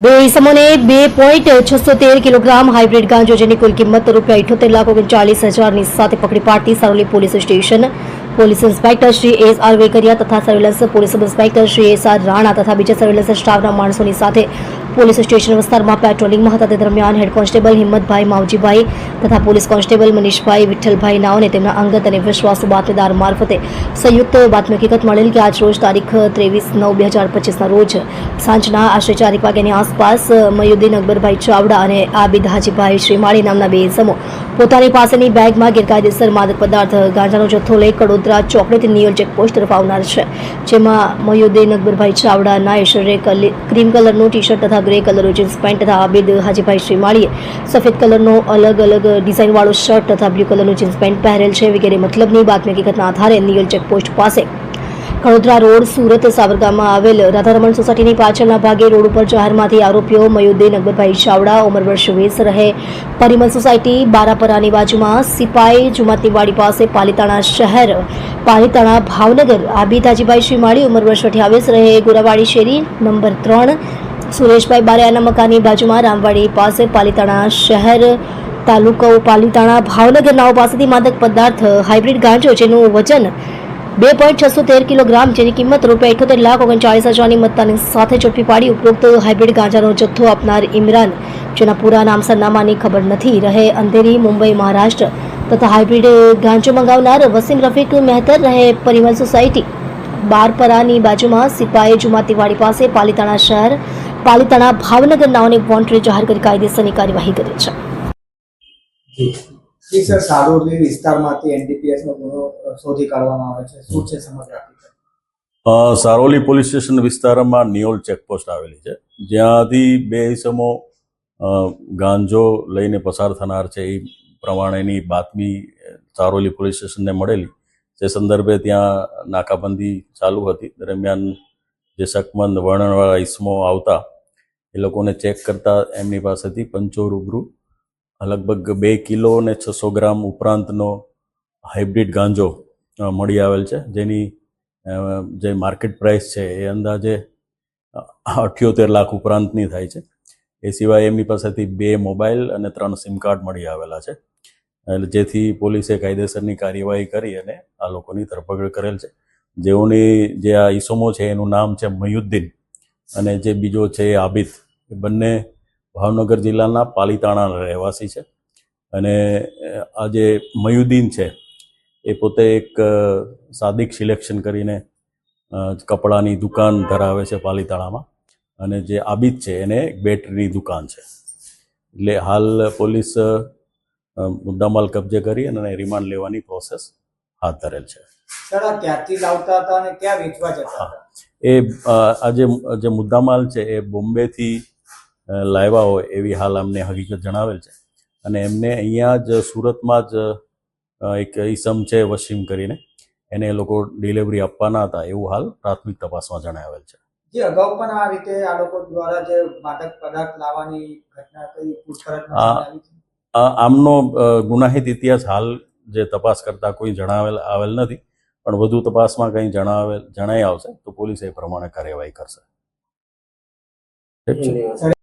બે ઇસમોને 2.613 kilogram hybrid ગાંજો જેની કુલ કિંમત ₹78,39,000ની સાથે પકડી પાડતી Saroli police station police inspector Shri S R. Vekariya તથા surveillance police inspector Shri S R. Rana તથા બીજા સર્વેલન્સ સ્ટાફના માણસોની સાથે પોલીસ સ્ટેશન વિસ્તારમાં પેટ્રોલિંગમાં હતા. તે દરમિયાન હેડ કોન્સ્ટેબલ હિંમતભાઈ માવજીભાઈ તથા પોલીસ કોન્સ્ટેબલ મનીષભાઈ વિઠ્ઠલભાઈ નાઓને તેમના અંગત અને વિશ્વાસુ બાતમીદાર મારફતે સંયુક્ત બાતમી હકીકત મળેલ કે આજ રોજ તારીખ 23/9/2025ના રોજ સાંજના આશરે 4 વાગ્યાની આસપાસ મયુદ્દીન અકબરભાઈ ચાવડા અને આબિદ હાજીભાઈ શ્રીમાળી નામના બે ઇસમો પોતાની પાસેની બેગમાં ગેરકાયદેસર માદક પદાર્થ ગાંજાનો જથ્થો લઈ કડોદરા ચોકડીથી નિયોલ ચેકપોસ્ટ તરફ આવનાર છે. જેમાં મયુદ્દીન અકબરભાઈ ચાવડાના શરીરે ક્રીમ કલરનું ટી શર્ટ તથા ગ્રે કલરનું જીન્સ પેન્ટ તથા આબિદ હાજીભાઈ શ્રીમાળીએ સફેદ કલરનો અલગ અલગ ડિઝાઇનવાળો શર્ટ તથા બ્લુ કલરનું જીન્સ પેન્ટ પહેરેલ છે. વગેરે મતલબની બાતમી હકીકતના આધારે નિયોલ ચેકપોસ્ટ પાસે કડોદરા રોડ સુરત સાવરગામમાં આવેલ રાધારમણ સોસાયટીની પાછળના ભાગે રોડ ઉપર જાહેરમાંથી આરોપીઓ મયુદ્દીન અકબરભાઈ ચાવડા ઉંમર વર્ષ 20 રહે પરિમલ સોસાયટી બારાપરાની બાજુમાં સિપાઈ જુમાતની વાડી પાસે પાલીતાણા શહેર પાલીતાણા ભાવનગર આબિદ હાજીભાઈ શ્રીમાળી ઉંમર વર્ષ 28 રહે ગોરાવાડી શેરી નંબર 3 સુરેશભાઈ બારિયાના મકાનની બાજુમાં રામવાડી પાસે પાલીતાણા શહેર તાલુકો પાલીતાણા ભાવનગર નાઓ પાસેથી માદક પદાર્થ હાઇબ્રિડ ગાંજો જેનું વજન 2.613 કિલોગ્રામ જેની કિંમત ₹78,39,000ની મત્તાની સાથે ઝડપી પાડી ઉપરોક્ત હાઇબ્રિડ ગાંજાનો જથ્થો આપનાર ઇમરાન જેના પૂરા નામ સરનામાની ખબર નથી રહે અંધેરી મુંબઈ મહારાષ્ટ્ર તથા હાઇબ્રિડ ગાંજો મંગાવનાર વસીમ રફીક મહેતર રહે પરિમલ સોસાયટી બારપરાની બાજુમાં સિપાઈ જુમાતી વાડી પાસે પાલીતાણા શહેર પાલીતાણા ભાવનગર નાઓની વોન્ટેડ જાહેર કરી કાયદેસરની કાર્યવાહી કરી છે. જી સર, સારોલી વિસ્તારમાંથી એનડીપીએસ નો ગુનો શોધી કાઢવામાં આવે છે. શું છે સમગ્ર હકીકત? સારોલી પોલીસ સ્ટેશન વિસ્તારમાં નિયોલ ચેકપોસ્ટ આવેલી છે, જ્યાંથી બે ઇસમો ગાંજો લઈને પસાર થનાર છે એ પ્રમાણેની બાતમી સારોલી પોલીસ સ્ટેશનને મળેલી. જે સંદર્ભે ત્યાં નાકાબંધી ચાલુ હતી. દરમિયાન જે શકમંદ વર્ણનવાળા ઇસમો આવતા એ લોકોને ચેક કરતા એમની પાસેથી પંચો રૂબરૂ લગભગ 2 કિલો અને 600 ગ્રામ ઉપરાંતનો હાઇબ્રિડ ગાંજો મળી આવેલ છે, જેની જે માર્કેટ પ્રાઇસ છે એ અંદાજે 78 લાખ ઉપરાંતની થાય છે. એ સિવાય એમની પાસેથી 2 મોબાઈલ અને 3 સિમ કાર્ડ મળી આવેલા છે. એટલે જેથી પોલીસે કાયદેસરની કાર્યવાહી કરી અને આ લોકોની ધરપકડ કરેલ છે. જેઓની જે આ ઈસમો છે એનું નામ છે મયુદ્દીન અને જે બીજો છે એ આબિદ. એ બંને ભાવનગર જિલ્લાના પાલીતાણા રહેવાસી છે. અને આ જે મયુદ્દીન છે એ પોતે એક સાદિક સિલેક્શન કરીને કપડાની દુકાન ધરાવે છે પાલીતાણામાં. અને જે આબિદ છે એને એક બેટરીની દુકાન છે. એટલે હાલ પોલીસ મુદ્દામાલ કબજે કરી અને રિમાન્ડ લેવાની પ્રોસેસ હાથ ધરેલ છે. સર, આ ક્યાંથી લાવતા હતા અને ક્યાં વેચવા જતા હતા? એ આ જે મુદ્દામાલ છે એ બોમ્બેથી લાવ્યા હોય એવી હાલ અમને હકીકત જણાવેલ છે. અને એમને અહીંયા જ સુરતમાં જ એક ઈસમ છે વસીમ કરીને, એને એ લોકો ડિલિવરી આપવાના હતા એવું હાલ પ્રાથમિક તપાસમાં જણાવેલ છે. જે અગાઉ પણ આ રીતે આ લોકો દ્વારા જે માદક પદાર્થ લાવવાની ઘટના કઈ પૂછપરછમાં આમનો ગુનાહિત ઇતિહાસ હાલ જે તપાસ કરતા કોઈ આવેલ નથી, પણ વધુ તપાસમાં કંઈ જણાઈ આવશે તો પોલીસ એ પ્રમાણે કાર્યવાહી કરશે.